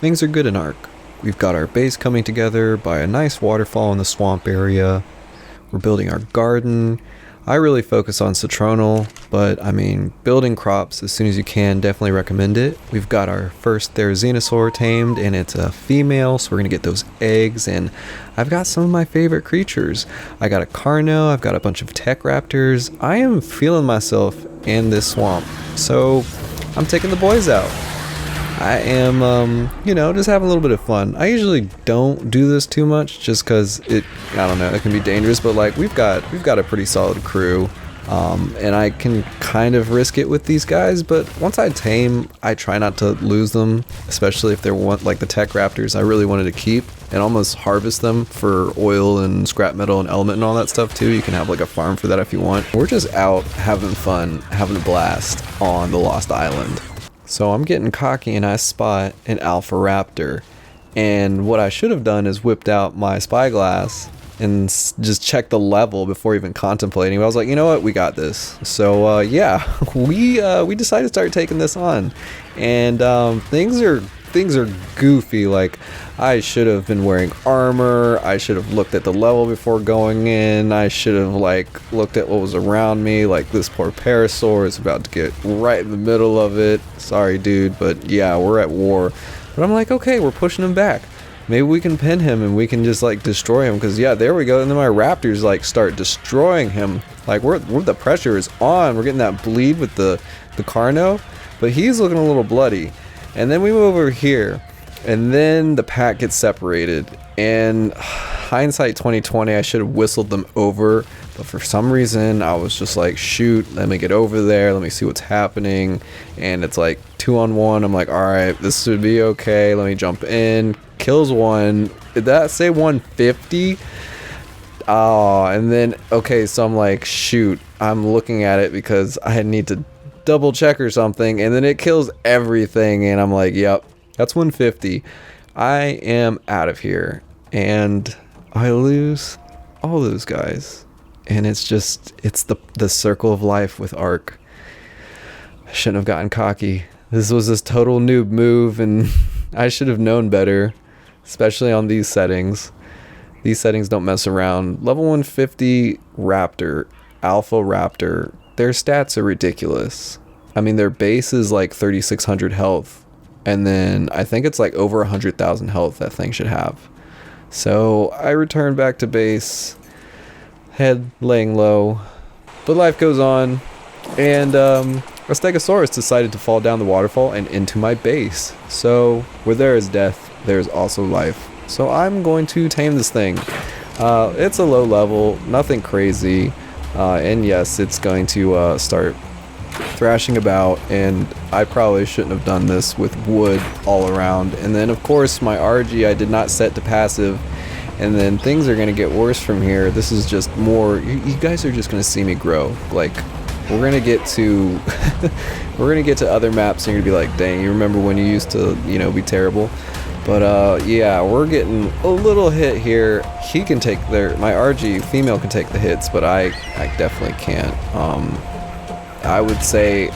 Things are good in Ark. We've got our base coming together by a nice waterfall in the swamp area. We're building our garden. I really focus on citronal, but I mean, building crops as soon as you can, definitely recommend it. We've got our first Therizinosaur tamed, and it's a female, so we're gonna get those eggs, and I've got some of my favorite creatures. I got a Carno, I've got a bunch of Tech Raptors. I am feeling myself in this swamp, so I'm taking the boys out. I am, just having a little bit of fun. I usually don't do this too much just because I don't know, it can be dangerous, but like we've got a pretty solid crew, and I can kind of risk it with these guys, but once I tame, I try not to lose them, especially if they're like the Tech Raptors. I really wanted to keep and almost harvest them for oil and scrap metal and element and all that stuff too. You can have like a farm for that if you want. We're just out having fun, having a blast on the Lost Island. So I'm getting cocky and I spot an Alpha Raptor, and what I should have done is whipped out my spyglass and just checked the level before even contemplating. But I was like, you know what, we got this. So yeah, we decided to start taking this on, and things are goofy. Like, I should have been wearing armor. I should have looked at the level before going in. I should have like looked at what was around me. Like, this poor Parasaur is about to get right in the middle of it. Sorry, dude, but yeah, we're at war. But I'm like, okay, we're pushing him back. Maybe we can pin him and we can just like destroy him. Cause yeah, there we go. And then my Raptors like start destroying him. Like we're the pressure is on. We're getting that bleed with the Carno, but he's looking a little bloody. And then we move over here, and then the pack gets separated, and hindsight 2020, I should have whistled them over, but for some reason I was just like, shoot, let me get over there, let me see what's happening. And it's like 2-on-1. I'm like, all right, this should be okay, let me jump in. Kills one. Did that say 150? Oh, and then okay, so I'm like, shoot, I'm looking at it because I need to double check or something, and then it kills everything, and I'm like, yep, that's 150. I am out of here, and I lose all those guys, and it's the circle of life with Ark. I shouldn't have gotten cocky. This was this total noob move, and I should have known better, especially on these settings. These settings don't mess around. Level 150 Raptor, Alpha Raptor, their stats are ridiculous. I mean, their base is like 3,600 health, and then I think it's like over 100,000 health that thing should have. So I returned back to base, head laying low, but life goes on, and a Stegosaurus decided to fall down the waterfall and into my base. So where there is death, there's also life. So I'm going to tame this thing. It's a low level, nothing crazy. And yes, it's going to start thrashing about, and I probably shouldn't have done this with wood all around. And then of course my RG I did not set to passive, and then things are going to get worse from here. This is just more, you guys are just going to see me grow. Like, we're going to get to other maps and you're going to be like, dang, you remember when you used to, be terrible? But yeah, we're getting a little hit here. He can take my RG female can take the hits, but I definitely can't. I would say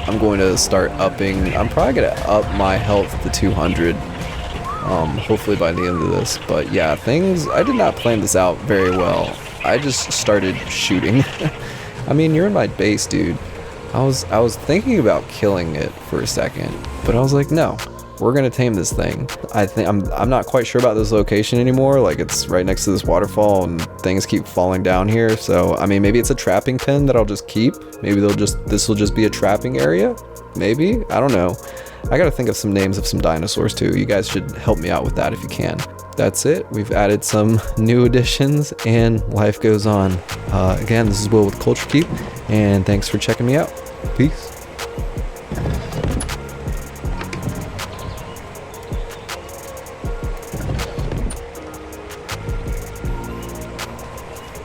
I'm going to start upping. I'm probably going to up my health to 200. Hopefully by the end of this. But yeah, I did not plan this out very well. I just started shooting. I mean, you're in my base, dude. I was thinking about killing it for a second, but I was like, no. We're gonna tame this thing. I think I'm not quite sure about this location anymore. Like, it's right next to this waterfall and things keep falling down here. So I mean, maybe it's a trapping pen that I'll just keep. Maybe this will just be a trapping area. Maybe, I don't know. I gotta think of some names of some dinosaurs too. You guys should help me out with that if you can. That's it. We've added some new additions and life goes on. Again, this is Will with Culture Keep, and thanks for checking me out. Peace.